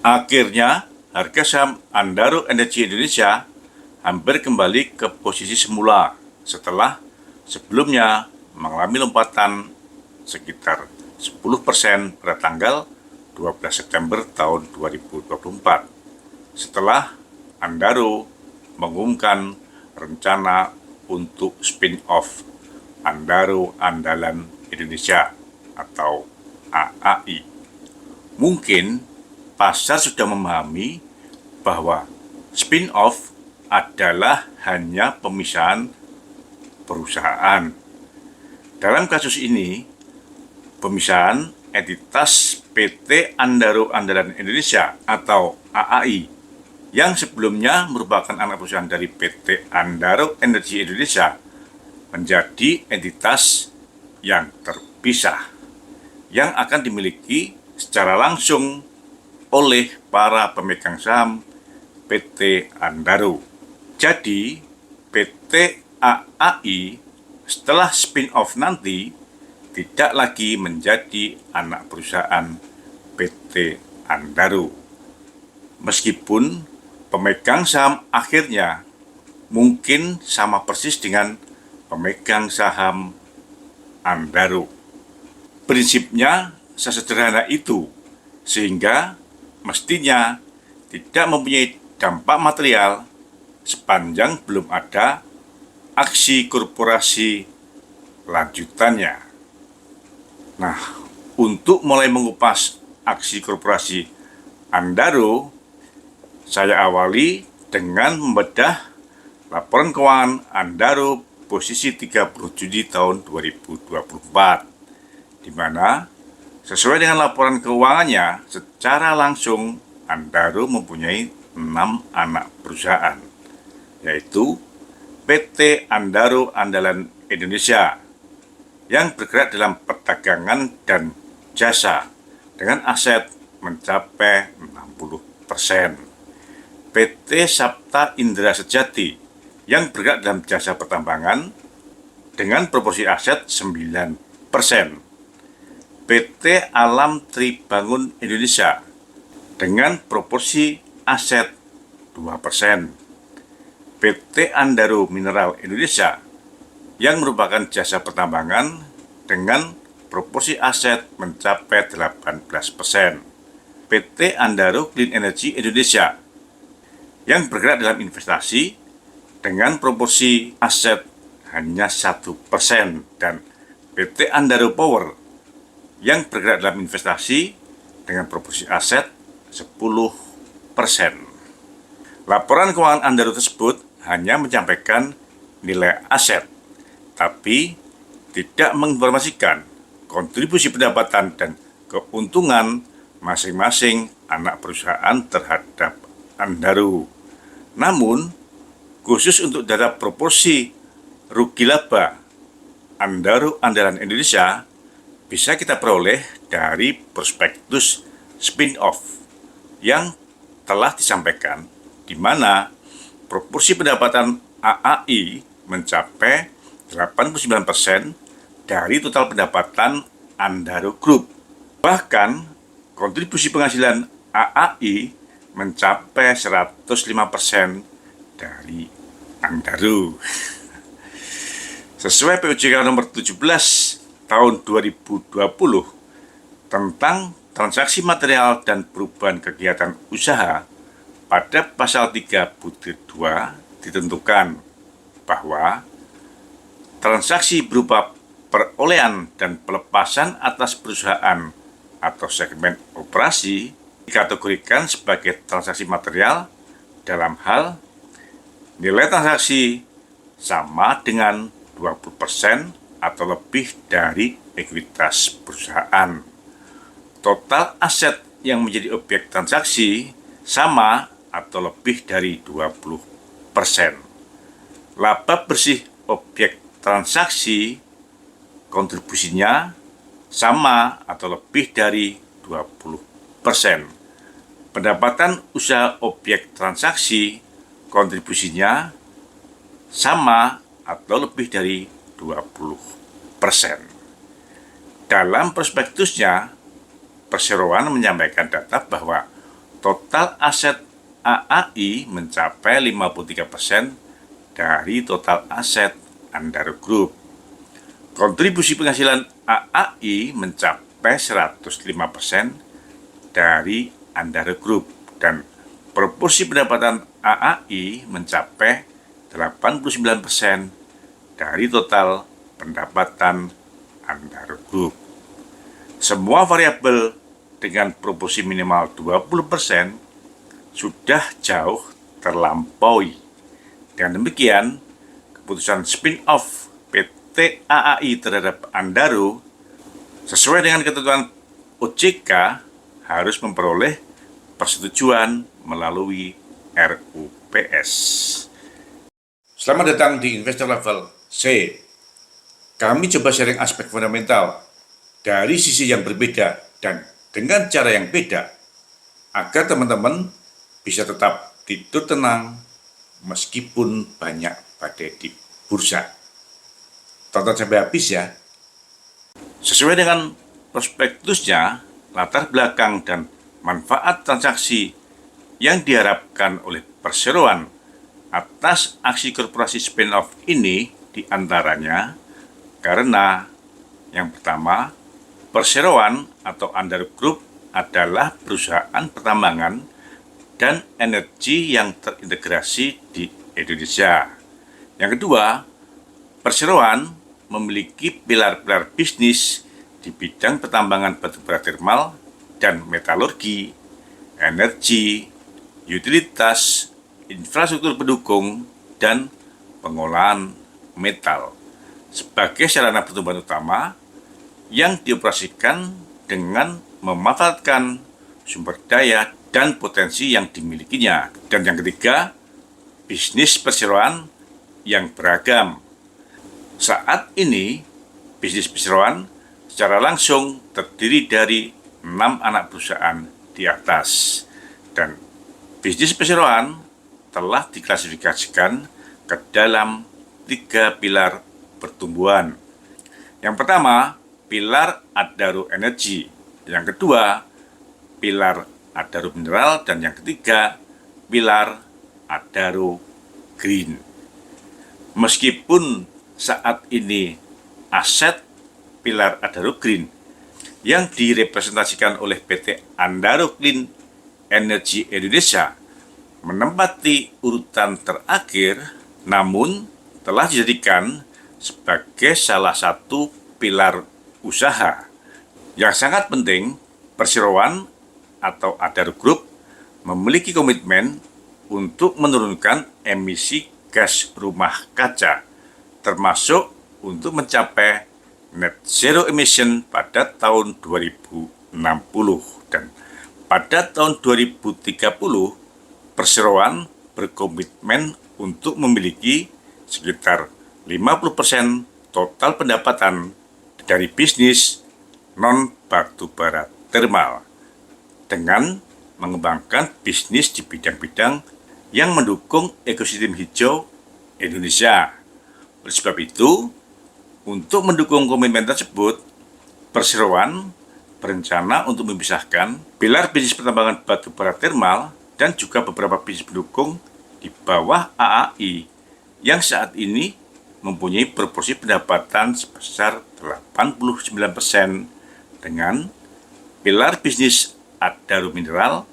Akhirnya, harga saham Andaro Energi Indonesia hampir kembali ke posisi semula setelah sebelumnya mengalami lompatan sekitar 10% pada tanggal 12 September tahun 2024 setelah Andaro mengumumkan rencana untuk spin-off Andaro Andalan Indonesia atau AAI. Mungkin pasar sudah memahami bahwa spin-off adalah hanya pemisahan perusahaan. Dalam kasus ini, pemisahan entitas PT Andaro Andalan Indonesia atau AAI yang sebelumnya merupakan anak perusahaan dari PT Andaro Energi Indonesia menjadi entitas yang terpisah yang akan dimiliki secara langsung oleh para pemegang saham PT Andaro. Jadi, PT AAI setelah spin-off nanti tidak lagi menjadi anak perusahaan PT Andaro. Meskipun pemegang saham akhirnya mungkin sama persis dengan pemegang saham Andaro. Prinsipnya sesederhana itu, sehingga mestinya tidak mempunyai dampak material sepanjang belum ada aksi korporasi lanjutannya. Nah, untuk mulai mengupas aksi korporasi Andaro, saya awali dengan membedah laporan keuangan Andaro posisi 30 Juni tahun 2024, di mana sesuai dengan laporan keuangannya, secara langsung Andaro mempunyai 6 anak perusahaan, yaitu PT Andaro Andalan Indonesia yang bergerak dalam perdagangan dan jasa dengan aset mencapai 60%. PT Sapta Indra Sejati yang bergerak dalam jasa pertambangan dengan proporsi aset 9%. PT Alam Tribangun Indonesia dengan proporsi aset 2%. PT Andaro Mineral Indonesia yang merupakan jasa pertambangan dengan proporsi aset mencapai 18%. PT Andaro Clean Energy Indonesia yang bergerak dalam investasi dengan proporsi aset hanya 1%, dan PT Andaro Power yang bergerak dalam investasi dengan proporsi aset 10%. Laporan keuangan Andaro tersebut hanya menyampaikan nilai aset, tapi tidak menginformasikan kontribusi pendapatan dan keuntungan masing-masing anak perusahaan terhadap Andaro. Namun, khusus untuk data proporsi rugi laba Andaro Andalan Indonesia bisa kita peroleh dari prospektus spin-off yang telah disampaikan, di mana proporsi pendapatan AAI mencapai 89% dari total pendapatan Andaro Group. Bahkan, kontribusi penghasilan AAI mencapai 105% dari Andaro. Sesuai POJK nomor 17 tahun 2020 tentang transaksi material dan perubahan kegiatan usaha, pada pasal 3(2) ditentukan bahwa transaksi berupa perolehan dan pelepasan atas perusahaan atau segmen operasi dikategorikan sebagai transaksi material dalam hal nilai transaksi sama dengan 20% atau lebih dari ekuitas perusahaan. Total aset yang menjadi objek transaksi sama atau lebih dari 20%. Laba bersih objek transaksi kontribusinya sama atau lebih dari 20%. Pendapatan usaha objek transaksi kontribusinya sama atau lebih dari 20%. Dalam prospektusnya, perseroan menyampaikan data bahwa total aset AAI mencapai 53% dari total aset Andaro Group. Kontribusi penghasilan AAI mencapai 105% dari Andaro Group dan proporsi pendapatan AAI mencapai 89% dari total pendapatan Andaro Group. Semua variabel dengan proporsi minimal 20% sudah jauh terlampaui. Dengan demikian, keputusan spin-off PT AAI terhadap Andaro sesuai dengan ketentuan OJK harus memperoleh persetujuan melalui RUPS. Selamat datang di Investor Level C. Kami coba sharing aspek fundamental dari sisi yang berbeda dan dengan cara yang beda agar teman-teman bisa tetap tidur tenang meskipun banyak badai di bursa. Tonton sampai habis ya. Sesuai dengan prospektusnya, latar belakang dan manfaat transaksi yang diharapkan oleh perseroan atas aksi korporasi spin-off ini diantaranya karena yang pertama, perseroan atau Andaro Group adalah perusahaan pertambangan dan energi yang terintegrasi di Indonesia. Yang kedua, perseroan memiliki pilar-pilar bisnis di bidang pertambangan batubara termal dan metalurgi, energi, utilitas, infrastruktur pendukung, dan pengolahan metal sebagai sarana pertumbuhan utama yang dioperasikan dengan memanfaatkan sumber daya dan potensi yang dimilikinya. Dan yang ketiga, bisnis perseroan yang beragam. Saat ini, bisnis perseroan secara langsung terdiri dari 6 anak perusahaan di atas. Dan bisnis perseroan telah diklasifikasikan ke dalam 3 pilar pertumbuhan. Yang pertama, pilar Adaro Energi. Yang kedua, pilar Adaro Mineral. Dan yang ketiga, pilar Adaro Green. Meskipun saat ini aset pilar Adaro Green yang direpresentasikan oleh PT Andaro Clean Energy Indonesia menempati urutan terakhir, namun telah dijadikan sebagai salah satu pilar usaha. Yang sangat penting, perseroan atau Andaro Group memiliki komitmen untuk menurunkan emisi gas rumah kaca, termasuk untuk mencapai net zero emission pada tahun 2060. Dan pada tahun 2030, perseroan berkomitmen untuk memiliki sekitar 50% total pendapatan dari bisnis non-batubara termal dengan mengembangkan bisnis di bidang-bidang yang mendukung ekosistem hijau Indonesia. Oleh sebab itu, untuk mendukung komitmen tersebut, perseroan berencana untuk memisahkan pilar bisnis pertambangan batubara termal dan juga beberapa bisnis pendukung di bawah AAI yang saat ini mempunyai proporsi pendapatan sebesar 89% dengan pilar bisnis Adaro Mineral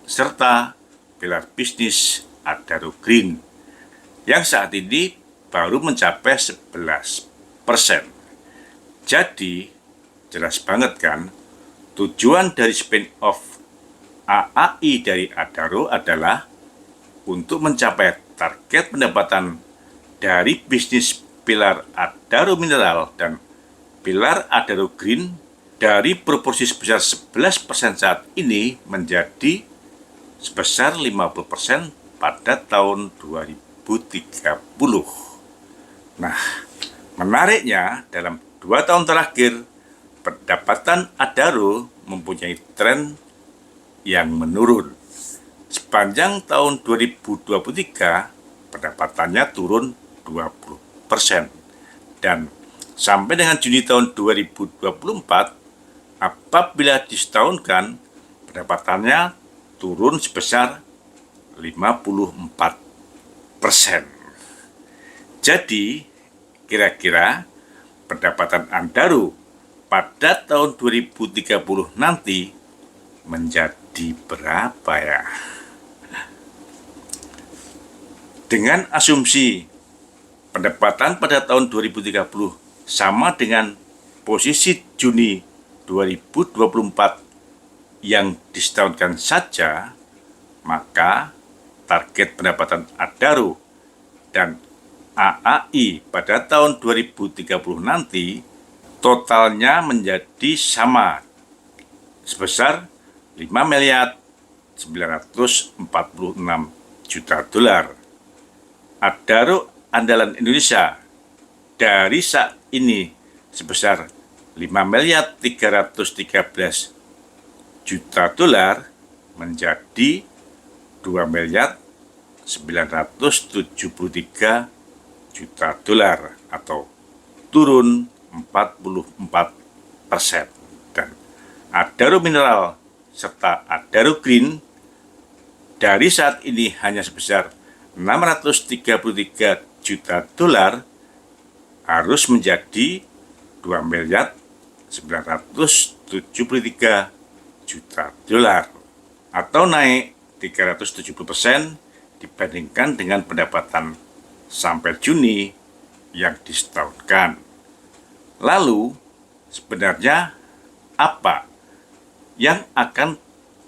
serta pilar bisnis Adaro Green yang saat ini baru mencapai 11%. Jadi, jelas banget kan, tujuan dari spin-off AAI dari Adaro adalah untuk mencapai target pendapatan dari bisnis pilar Adaro Mineral dan pilar Adaro Green dari proporsi sebesar 11% saat ini menjadi sebesar 50% pada tahun 2030. Nah, menariknya dalam 2 tahun terakhir, pendapatan Adaro mempunyai tren yang menurun. Sepanjang tahun 2023, pendapatannya turun 20%. Dan sampai dengan Juni tahun 2024, apabila disetahunkan, pendapatannya turun sebesar 54%. Jadi, kira-kira pendapatan Andaro pada tahun 2030 nanti menjadi berapa ya? Dengan asumsi pendapatan pada tahun 2030 sama dengan posisi Juni 2024 yang disetahunkan saja, maka target pendapatan Andaro dan AAI pada tahun 2030 nanti totalnya menjadi sama sebesar 5.946 juta dolar. Andaro andalan Indonesia dari saat ini sebesar 5.313 juta dolar menjadi 2.973 juta dolar atau turun 44%. Dan Andaro Mineral serta Andaro Green dari saat ini hanya sebesar 633 juta dolar harus menjadi 2.973 juta dolar atau naik 370% dibandingkan dengan pendapatan sampai Juni yang disetahunkan. Lalu, sebenarnya apa yang akan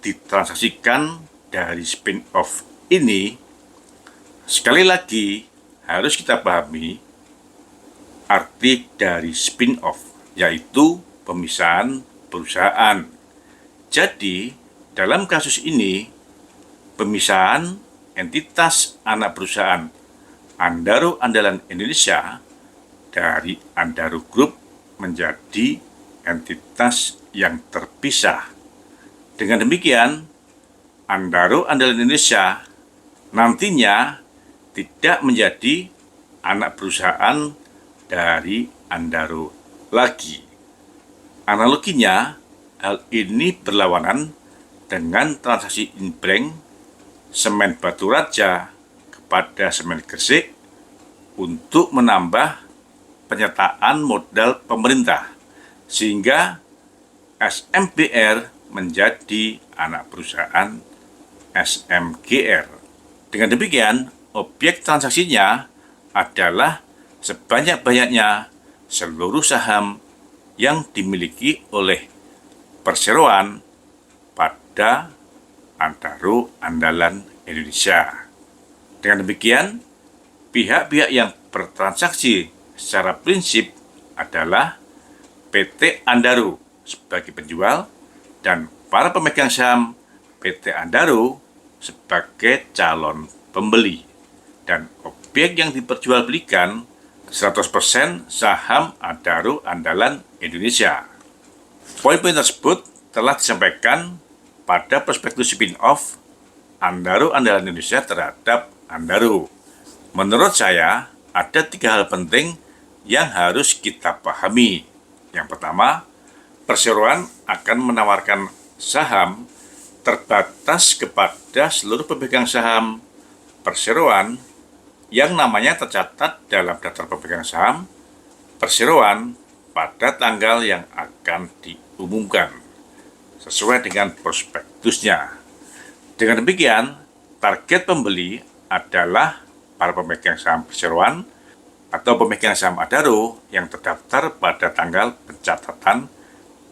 ditransaksikan dari spin-off ini? Sekali lagi, harus kita pahami arti dari spin-off, yaitu pemisahan perusahaan. Jadi, dalam kasus ini, pemisahan entitas anak perusahaan Andaro Andalan Indonesia dari Andaro Group menjadi entitas yang terpisah. Dengan demikian, Andaro Andalan Indonesia nantinya tidak menjadi anak perusahaan dari Andaro lagi. Analoginya, hal ini berlawanan dengan transaksi inbranch semen Batu Raja kepada semen Gresik untuk menambah penyertaan modal pemerintah, sehingga SMBR menjadi anak perusahaan SMGR. Dengan demikian, objek transaksinya adalah sebanyak-banyaknya seluruh saham yang dimiliki oleh perseroan pada Andaro Andalan Indonesia. Dengan demikian, pihak-pihak yang bertransaksi secara prinsip adalah PT Andaro sebagai penjual dan para pemegang saham PT Andaro sebagai calon pembeli. Dan objek yang diperjualbelikan 100% saham Andaro Andalan Indonesia. Poin-poin tersebut telah disampaikan pada prospektus spin-off Andaro Andalan Indonesia terhadap Andaro. Menurut saya, ada 3 hal penting yang harus kita pahami. Yang pertama, perseroan akan menawarkan saham terbatas kepada seluruh pemegang saham perseroan yang namanya tercatat dalam daftar pemegang saham perseroan pada tanggal yang akan diumumkan sesuai dengan prospektusnya. Dengan demikian, target pembeli adalah para pemegang saham perseroan atau pemegang saham Andaro yang terdaftar pada tanggal pencatatan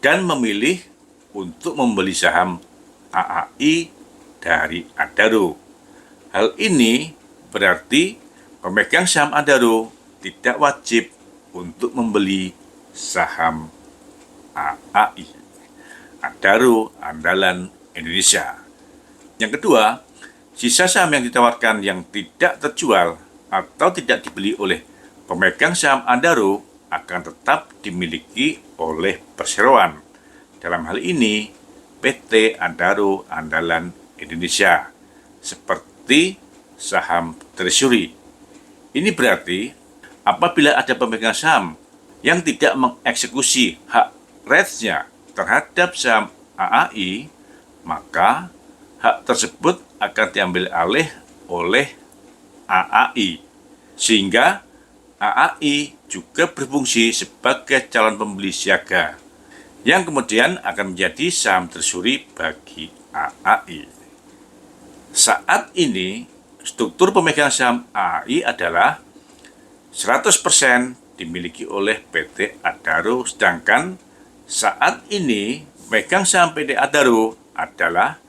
dan memilih untuk membeli saham AAI dari Andaro. Hal ini berarti pemegang saham Andaro tidak wajib untuk membeli saham AAI, Andaro Andalan Indonesia. Yang kedua, sisa saham yang ditawarkan yang tidak terjual atau tidak dibeli oleh pemegang saham Andaro akan tetap dimiliki oleh perseroan. Dalam hal ini, PT Andaro Andalan Indonesia, seperti saham treasury. Ini berarti apabila ada pemegang saham yang tidak mengeksekusi hak rights-nya terhadap saham AAI, maka hak tersebut akan diambil alih oleh AAI, sehingga AAI juga berfungsi sebagai calon pembeli siaga yang kemudian akan menjadi saham treasury bagi AAI. Saat ini struktur pemegang saham AAI adalah 100% dimiliki oleh PT Adaro, sedangkan saat ini pemegang saham PT Adaro adalah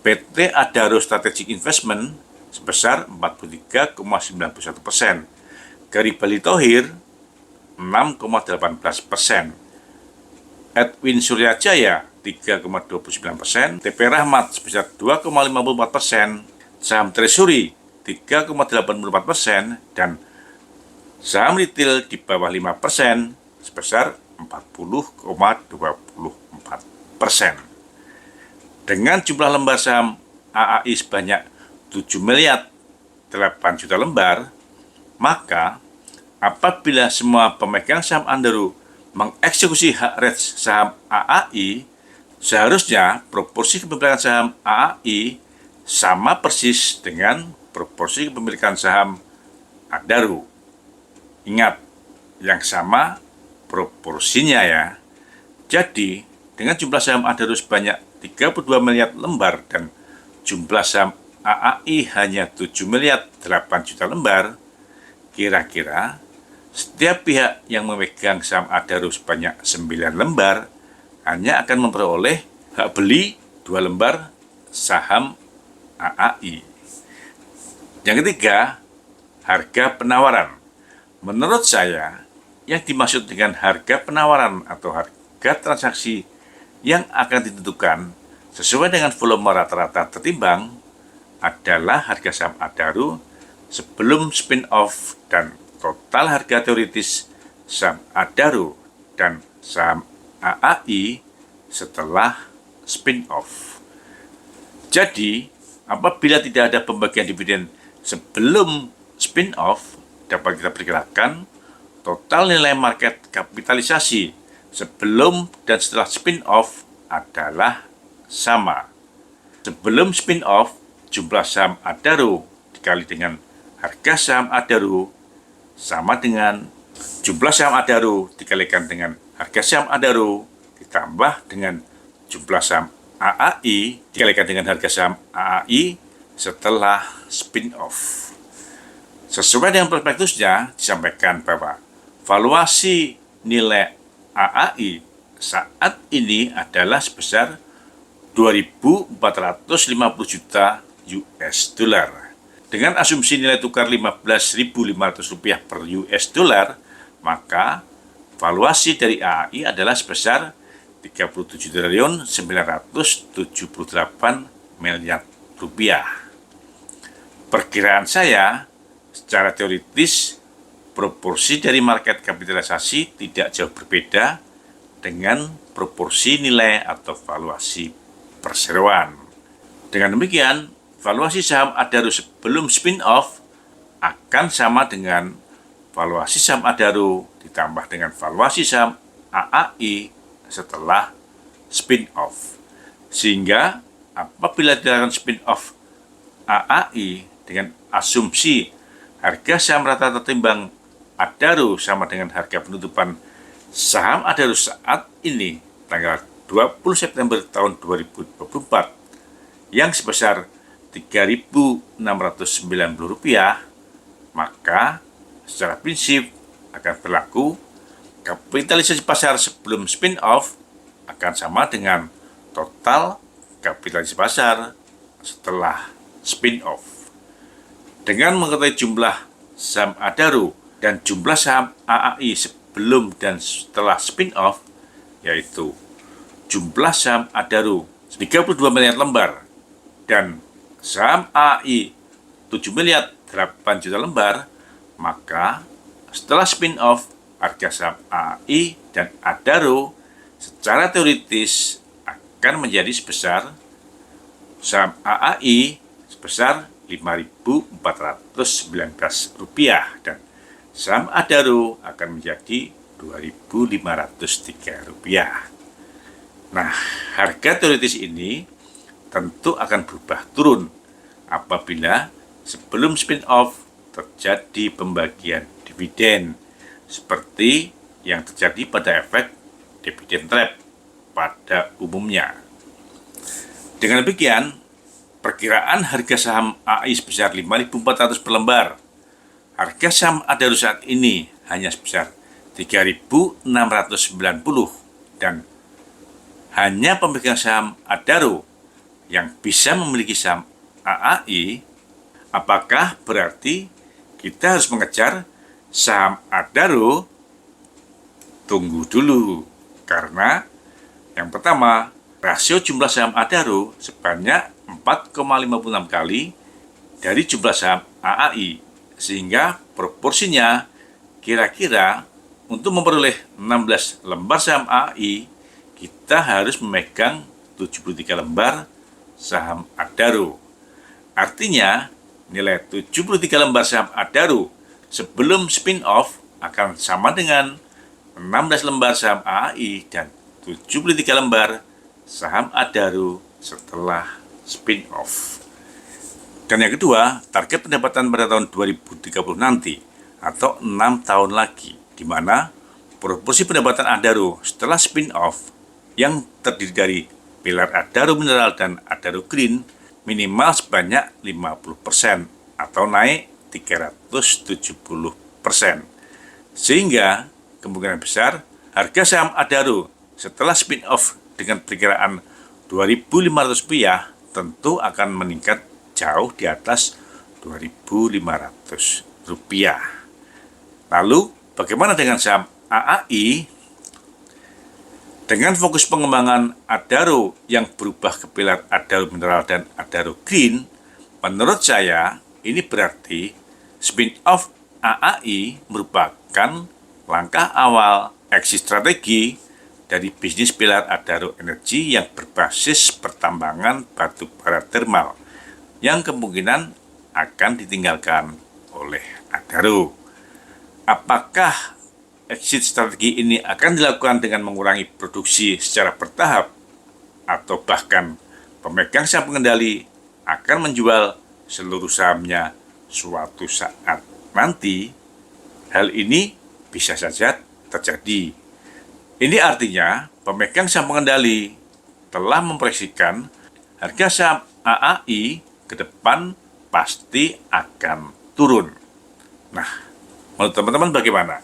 PT Adaro Strategic Investment sebesar 43,91%, Garibaldi Thohir 6,18%, Edwin Suryajaya 3,29%, TP Rahmat sebesar 2,54%, saham treasury 3,84%, dan saham retail di bawah 5% sebesar 40,24%. Dengan jumlah lembar saham AAI sebanyak 7 miliar 8 juta lembar, maka apabila semua pemegang saham Adaro mengeksekusi hak REITs saham AAI, seharusnya proporsi kepemilikan saham AAI sama persis dengan proporsi kepemilikan saham Adaro. Ingat, yang sama proporsinya ya. Jadi, dengan jumlah saham Adaro sebanyak 32 miliar lembar dan jumlah saham AAI hanya 7 miliar 8 juta lembar, kira-kira setiap pihak yang memegang saham Adaro sebanyak 9 lembar hanya akan memperoleh hak beli 2 lembar saham AAI. Yang ketiga, harga penawaran. Menurut saya, yang dimaksud dengan harga penawaran atau harga transaksi yang akan ditentukan sesuai dengan volume rata-rata tertimbang adalah harga saham Adaro sebelum spin-off dan total harga teoritis saham Adaro dan saham AAI setelah spin-off. Jadi, apabila tidak ada pembagian dividen sebelum spin-off, dapat kita perkirakan total nilai market kapitalisasi sebelum dan setelah spin-off adalah sama. Sebelum spin-off, jumlah saham Adaro dikali dengan harga saham Adaro sama dengan jumlah saham Adaro dikalikan dengan harga saham Adaro ditambah dengan jumlah saham AAI dikalikan dengan harga saham AAI setelah spin-off. Sesuai dengan prospektusnya disampaikan bahwa valuasi nilai AAI saat ini adalah sebesar 2.450 juta US dollar. Dengan asumsi nilai tukar Rp15.500 per US dollar, maka valuasi dari AAI adalah sebesar 37.978 miliar rupiah. Perkiraan saya, secara teoritis, proporsi dari market kapitalisasi tidak jauh berbeda dengan proporsi nilai atau valuasi perseroan. Dengan demikian, valuasi saham Adaro sebelum spin-off akan sama dengan valuasi saham Adaro ditambah dengan valuasi saham AAI setelah spin-off. Sehingga apabila dilakukan spin-off AAI dengan asumsi harga saham rata tertimbang Adaro sama dengan harga penutupan saham Adaro saat ini tanggal 20 September tahun 2024 yang sebesar Rp3.690, maka secara prinsip akan berlaku kapitalisasi pasar sebelum spin-off akan sama dengan total kapitalisasi pasar setelah spin-off. Dengan mengetahui jumlah saham Adaro dan jumlah saham AAI sebelum dan setelah spin-off, yaitu jumlah saham Adaro 32 miliar lembar dan saham AAI 7 miliar 8 juta lembar, maka setelah spin-off harga saham AAI dan Adaro secara teoritis akan menjadi sebesar saham AAI sebesar Rp5.419 dan saham Adaro akan menjadi Rp2.503. Nah, harga teoritis ini tentu akan berubah turun apabila sebelum spin-off terjadi pembagian dividen seperti yang terjadi pada efek dividend trap pada umumnya. Dengan demikian, perkiraan harga saham AI sebesar 5.400 per lembar. Harga saham Adaro saat ini hanya sebesar 3.690 dan hanya pemegang saham Adaro yang bisa memiliki saham AAI. Apakah berarti kita harus mengejar saham Adaro? Tunggu dulu, karena yang pertama, rasio jumlah saham Adaro sebanyak 4,56 kali dari jumlah saham AAI, sehingga proporsinya kira-kira untuk memperoleh 16 lembar saham AAI, kita harus memegang 73 lembar saham Adaro. Artinya, nilai 73 lembar saham Adaro sebelum spin-off akan sama dengan 16 lembar saham AAI dan 73 lembar saham Adaro setelah spin-off. Dan yang kedua, target pendapatan pada tahun 2030 nanti atau 6 tahun lagi, di mana proporsi pendapatan Adaro setelah spin-off yang terdiri dari pilar Adaro Mineral dan Adaro Green minimal sebanyak 50% atau naik 370%. Sehingga kemungkinan besar harga saham Adaro setelah spin-off dengan perkiraan Rp2.500 tentu akan meningkat jauh di atas Rp2.500. Lalu bagaimana dengan saham AAI? Dengan fokus pengembangan Adaro yang berubah ke pilar Adaro Mineral dan Adaro Green, menurut saya ini berarti spin-off AAI merupakan langkah awal exit strategi dari bisnis pilar Adaro Energi yang berbasis pertambangan batu bara termal yang kemungkinan akan ditinggalkan oleh Adaro. Apakah exit strategi ini akan dilakukan dengan mengurangi produksi secara bertahap atau bahkan pemegang saham pengendali akan menjual seluruh sahamnya suatu saat nanti? Hal ini bisa saja terjadi. Ini artinya pemegang saham pengendali telah memproyeksikan harga saham AAI ke depan pasti akan turun. Nah, menurut teman-teman bagaimana?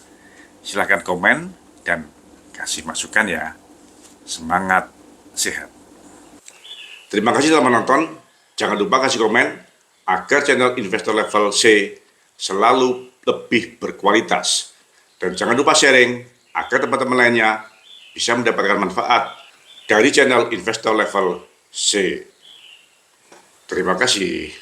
Silahkan komen dan kasih masukan ya. Semangat sehat. Terima kasih telah menonton. Jangan lupa kasih komen agar channel Investor Level C selalu lebih berkualitas. Dan jangan lupa sharing agar teman-teman lainnya bisa mendapatkan manfaat dari channel Investor Level C. Terima kasih.